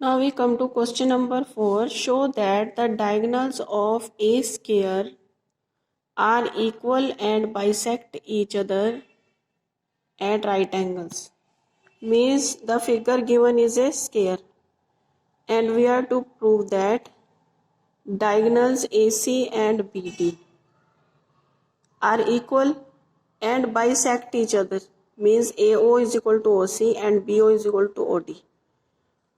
Now we come to question number 4. Show that the diagonals of a square are equal and bisect each other at right angles. Means the figure given is a square and we are to prove that diagonals AC and BD are equal and bisect each other. Means AO is equal to OC and BO is equal to OD.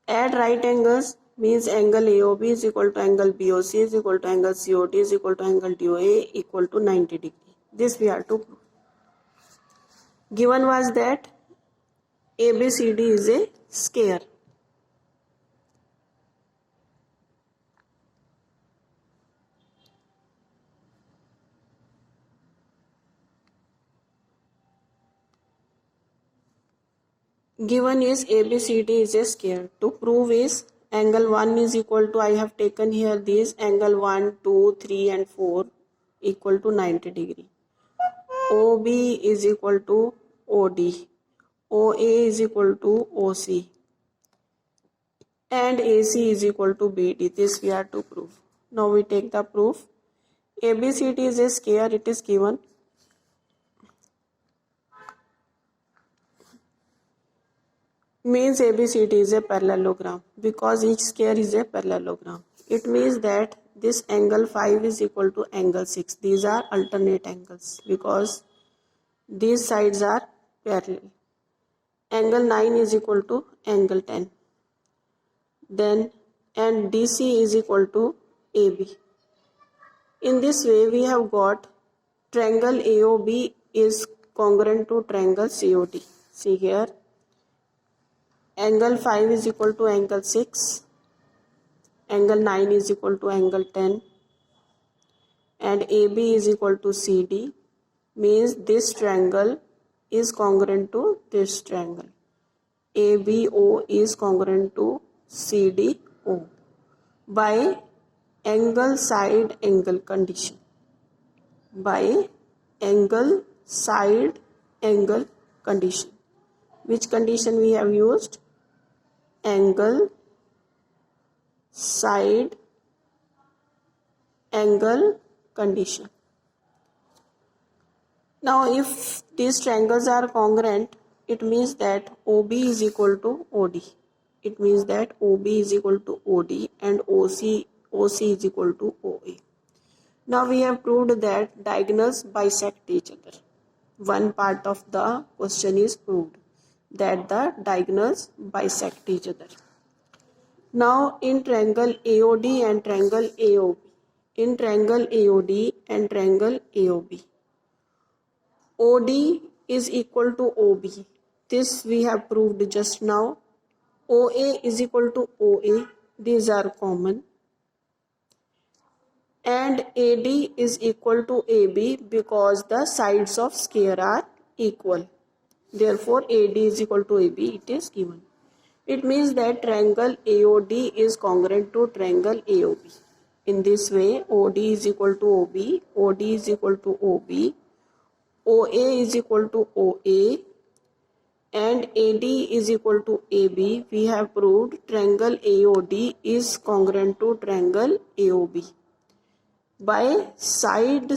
At right angles means angle AOB is equal to angle BOC is equal to angle COD is equal to angle DOA equal to 90 degree. This we are to prove. Given was that ABCD is a square. Given is ABCD is a square. To prove is angle 1 is equal to, I have taken here this angle 1, 2, 3 and 4 equal to 90 degree. OB is equal to OD. OA is equal to OC. And AC is equal to BD. This we are to prove. Now we take the proof. ABCD is a square, it is given. Means ABCD is a parallelogram because each square is a parallelogram. It means that this angle 5 is equal to angle 6. These are alternate angles because these sides are parallel. Angle 9 is equal to angle 10. Then and DC is equal to AB. In this way we have got triangle AOB is congruent to triangle COD. See here. Angle 5 is equal to angle 6, angle 9 is equal to angle 10 and AB is equal to CD means this triangle is congruent to this triangle. ABO is congruent to CDO by angle side angle condition. By angle side angle condition. Which condition we have used? Angle side angle condition. Now if these triangles are congruent, it means that OB is equal to OD. It means that OB is equal to OD and OC is equal to OA. Now we have proved that diagonals bisect each other. One part of the question is proved, that the diagonals bisect each other. Now in triangle AOD and triangle AOB, in triangle AOD and triangle AOB, OD is equal to OB. This we have proved just now. OA is equal to OA. These are common. And AD is equal to AB because the sides of square are equal. Therefore, AD is equal to AB, it is given. It means that triangle AOD is congruent to triangle AOB. In this way, OD is equal to OB, OD is equal to OB, OA is equal to OA, and AD is equal to AB. We have proved triangle AOD is congruent to triangle AOB by side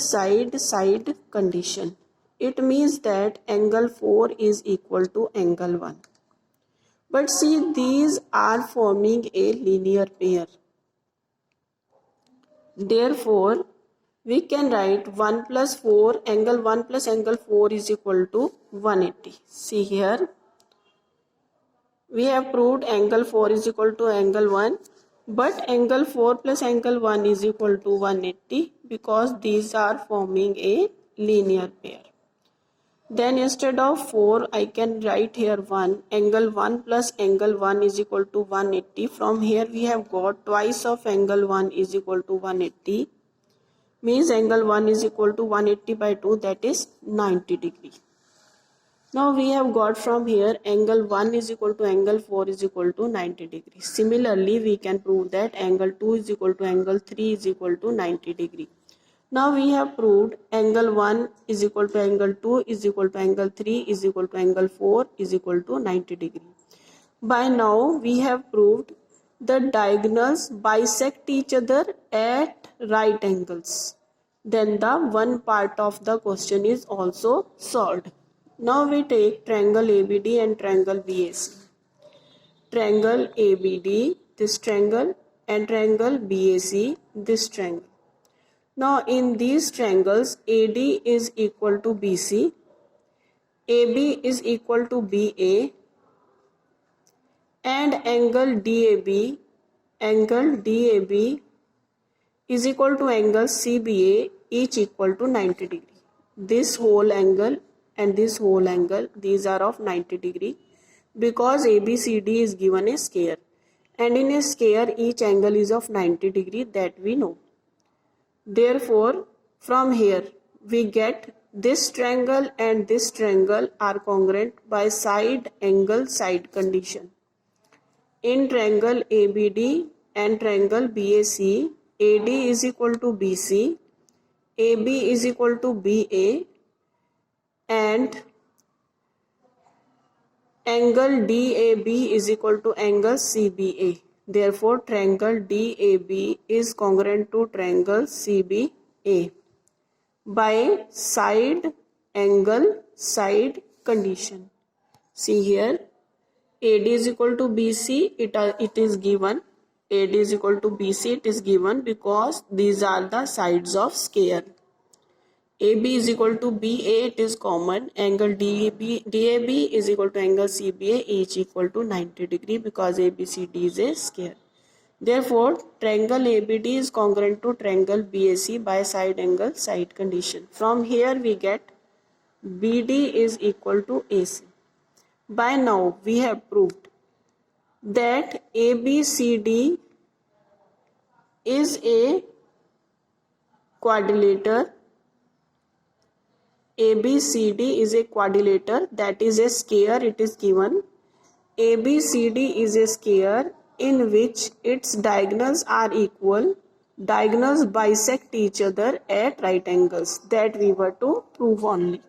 condition. It means that angle 4 is equal to angle 1. But see, these are forming a linear pair. Therefore, we can write 1 plus 4, angle 1 plus angle 4 is equal to 180. See here, we have proved angle 4 is equal to angle 1. But angle 4 plus angle 1 is equal to 180 because these are forming a linear pair. Then instead of 4, I can write here 1. Angle 1 plus angle 1 is equal to 180. From here we have got twice of angle 1 is equal to 180. Means angle 1 is equal to 180 by 2, that is 90 degree. Now we have got from here angle 1 is equal to angle 4 is equal to 90 degree. Similarly, we can prove that angle 2 is equal to angle 3 is equal to 90 degree. Now we have proved angle 1 is equal to angle 2 is equal to angle 3 is equal to angle 4 is equal to 90 degree. By now we have proved the diagonals bisect each other at right angles, then the one part of the question is also solved. Now we take triangle ABD and triangle BAC. Triangle ABD, this triangle, and triangle BAC, this triangle. Now in these triangles, AD is equal to BC, AB is equal to BA, and angle DAB is equal to angle CBA, each equal to 90 degree. This whole angle and this whole angle, these are of 90 degree because ABCD is given a square, and in a square each angle is of 90 degree, that we know. Therefore, from here we get this triangle and this triangle are congruent by side angle side condition. In triangle ABD and triangle BAC, AD is equal to BC, AB is equal to BA, and angle DAB is equal to angle CBA. Therefore, triangle DAB is congruent to triangle CBA by side angle side condition. See here, AD is equal to BC, it is given. AD is equal to BC, it is given because these are the sides of square. AB is equal to BA, it is common. Angle DAB is equal to angle CBA, each equal to 90 degree because ABCD is a square. Therefore, triangle ABD is congruent to triangle BAC by side angle side condition. From here we get BD is equal to AC. By now we have proved that ABCD is a quadrilateral. ABCD is a quadrilateral, that is a square, it is given. ABCD is a square in which its diagonals are equal. Diagonals bisect each other at right angles, that we were to prove only.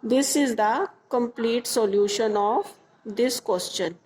This is the complete solution of this question.